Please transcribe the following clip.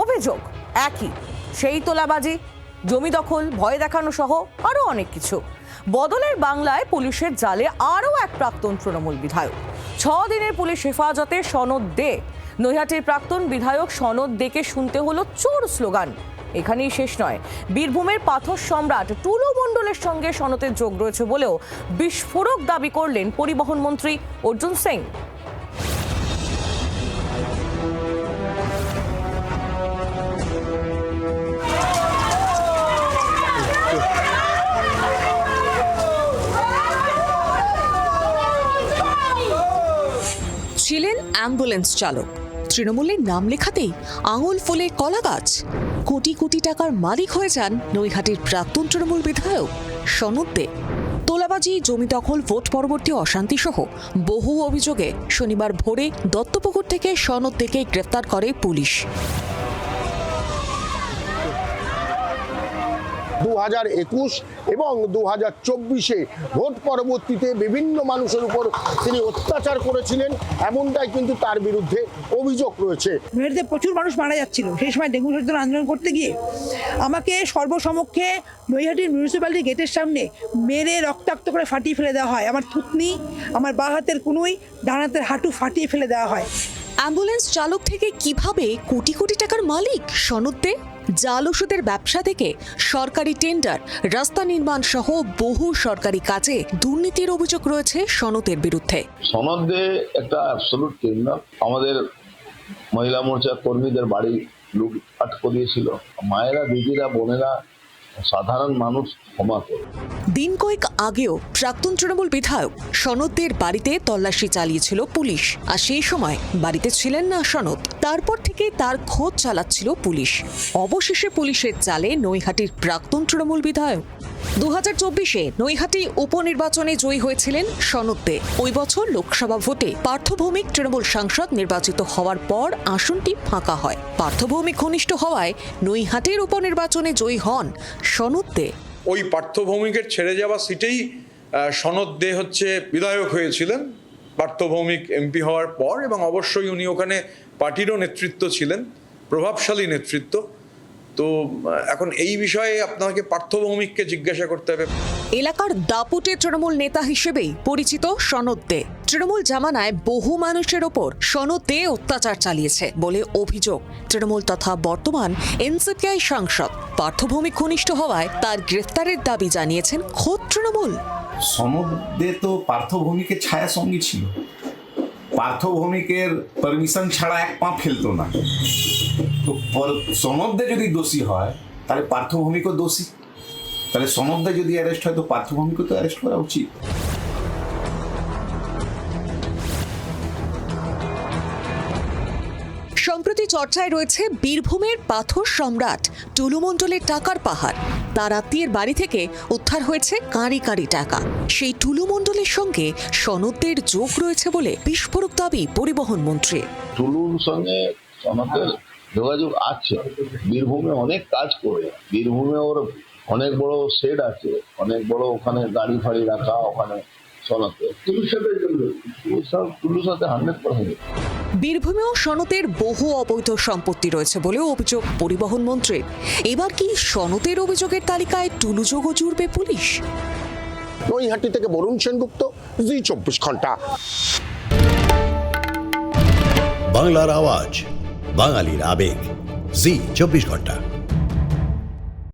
অভিযোগ একই, সেই তোলাবাজি, জমি দখল, ভয় দেখানো সহ আরো অনেক কিছু। বদলের বাংলায় পুলিশের জালে আরও এক প্রাক্তন তৃণমূল বিধায়ক। 6 দিনের পুলিশ হেফাজতে সনদ দে। নৈহাটির প্রাক্তন বিধায়ক সনদ দেকে শুনতে হলো চোর স্লোগান। এখানেই শেষ নয়, বীরভূমের পাথর সম্রাট টুলু মণ্ডলের সঙ্গে সনদের যোগ রয়েছে বলেও বিস্ফোরক দাবি করলেন পরিবহন মন্ত্রী অর্জুন সিং। ছিলেন অ্যাম্বুলেন্স চালক, তৃণমূলের নাম লেখাতেই আঙুল ফুলে কলা গাছ। কোটি কোটি টাকার মালিক হয়ে যান নৈহাটির প্রাক্তন তৃণমূল বিধায়ক সনদ দে। তোলাবাজি, জমি দখল, ভোট পরবর্তী অশান্তি সহ বহু অভিযোগে শনিবার ভোরে দত্তপুকুর থেকে সনদ দেকে গ্রেফতার করে পুলিশ। 2021 এবং 2024-এ ভোট পরবর্তীতে বিভিন্ন মানুষের উপর তিনি অত্যাচার করেছিলেন, এমনটাই কিন্তু তার বিরুদ্ধে অভিযোগ রয়েছে। নৈহাটিতে প্রচুর মানুষ মারা যাচ্ছিল সেই সময় ডেঙ্গু সচেতন আন্দোলন করতে গিয়ে। আমাকে সর্বসমক্ষে নৈহাটির মিউনিসিপ্যালিটি গেটের সামনে মেরে রক্তাক্ত করে ফাটিয়ে ফেলে দেওয়া হয়। আমার থুতনি, আমার বাঁ হাতের কুনুই, ডান হাতের হাঁটু ফাটিয়ে ফেলে দেওয়া হয়। অ্যাম্বুলেন্স চালক থেকে কিভাবে কোটি কোটি টাকার মালিক সনদ দে? জাল ওষুধের ব্যবসা থেকে সরকারি টেন্ডার, রাস্তা নির্মাণ সহ বহু সরকারি কাজে দুর্নীতির অভিযোগ রয়েছে সনদের বিরুদ্ধে। সনদ দে একটা অ্যাবসলিউট ক্রিমিনাল। আমাদের মহিলা মোর্চার কর্মীদের বাড়ি লুটপাট করিয়েছিল। মায়েরা, দিদিরা, বোনেরা, সাধারণ মানুষ ক্ষমা করে। দিন কয়েক আগেও প্রাক্তন তৃণমূল বিধায়ক সনদের বাড়িতে তল্লাশি চালিয়েছিল পুলিশ, আর সেই সময় বাড়িতে ছিলেন না সনদ। তারপর থেকে তার খোঁজ চালাচ্ছিল পুলিশ। অবশেষে পুলিশের জালে নৈহাটির প্রাক্তন তৃণমূল বিধায়ক। 2024-এ নৈহাটি উপনির্বাচনে জয়ী হয়েছিলেন সনদ দে। ওই বছর লোকসভা ভোটে পার্থ ভৌমিক তৃণমূল সাংসদ নির্বাচিত হওয়ার পর আসনটি ফাঁকা হয়। পার্থ ভৌমিক ঘনিষ্ঠ হওয়ায় নৈহাটির উপনির্বাচনে জয়ী হন সনদ দে। ওই পার্থ ভৌমিকের ছেড়ে যাওয়া সিটেই সনদ দে বিধায়ক হয়েছিলেন পার্থ ভৌমিক এমপি হওয়ার পর, এবং অবশ্যই উনি ওখানে পার্টিরও নেতৃত্ব ছিলেন, প্রভাবশালী নেতৃত্ব। তো এখন এই বিষয়ে আপনাকে পার্থ ভৌমিককে জিজ্ঞাসা করতে হবে। এলাকার দাপুটে তৃণমূল নেতা হিসেবেই পরিচিত সনদ দে। তৃণমূল জামানায় বহু মানুষের ওপর সনদ দে অত্যাচার চালিয়েছে বলে অভিযোগ। তৃণমূল তথা বর্তমান এনসিপিআই সাংসদ পার্থ ভৌমিক ঘনিষ্ঠ হওয়ায় তার গ্রেফতারের দাবি জানিয়েছেন খোদ তৃণমূল। সনদ দে তো পার্থ ভৌমিকের ছায়া সঙ্গী ছিল। পার্থ ভৌমিকের পারমিশন ছাড়া এক পা ফেলতো না। তো সনদ দে যদি দোষী হয় তাহলে পার্থ ভৌমিকও দোষী। তাহলে সনদ দে যদি অ্যারেস্ট হয় তো পার্থ ভৌমিকও তো অ্যারেস্ট করা উচিত। সম্প্রতি চর্চায় রয়েছে বীরভূমের পাথর সম্রাট টুলু মণ্ডলের টাকার পাহাড়। তার আত্মীয়ের বাড়ি থেকে উদ্ধার হয়েছে কাঁড়ি কাঁড়ি টাকা। সেই টুলু মণ্ডলের সঙ্গে সনদের যোগ রয়েছে বলে বিস্ফোরক দাবি পরিবহন মন্ত্রী। টুলুর সঙ্গে সনদের যোগাযোগ আছে। বীরভূমে অনেক কাজ করে, বীরভূমে ওর অনেক বড় শেড আছে, অনেক বড় ওখানে গাড়ি ফাড়ি রাখা, ওখানে সনদে টুলুর সাথে 100%। বীরভূমেও সনদের বহু অবৈধ সম্পত্তি রয়েছে বলেও অভিযোগ পরিবহন মন্ত্রীর। এবার কি সনদের অভিযোগের তালিকায় টুলু যোগও জুড়বে পুলিশ? নৈহাটি থেকে বরুণ সেনগুপ্ত, জি 24 ঘন্টা। বাংলার আওয়াজ, বাঙালির আবেগ, জি 24 ঘন্টা।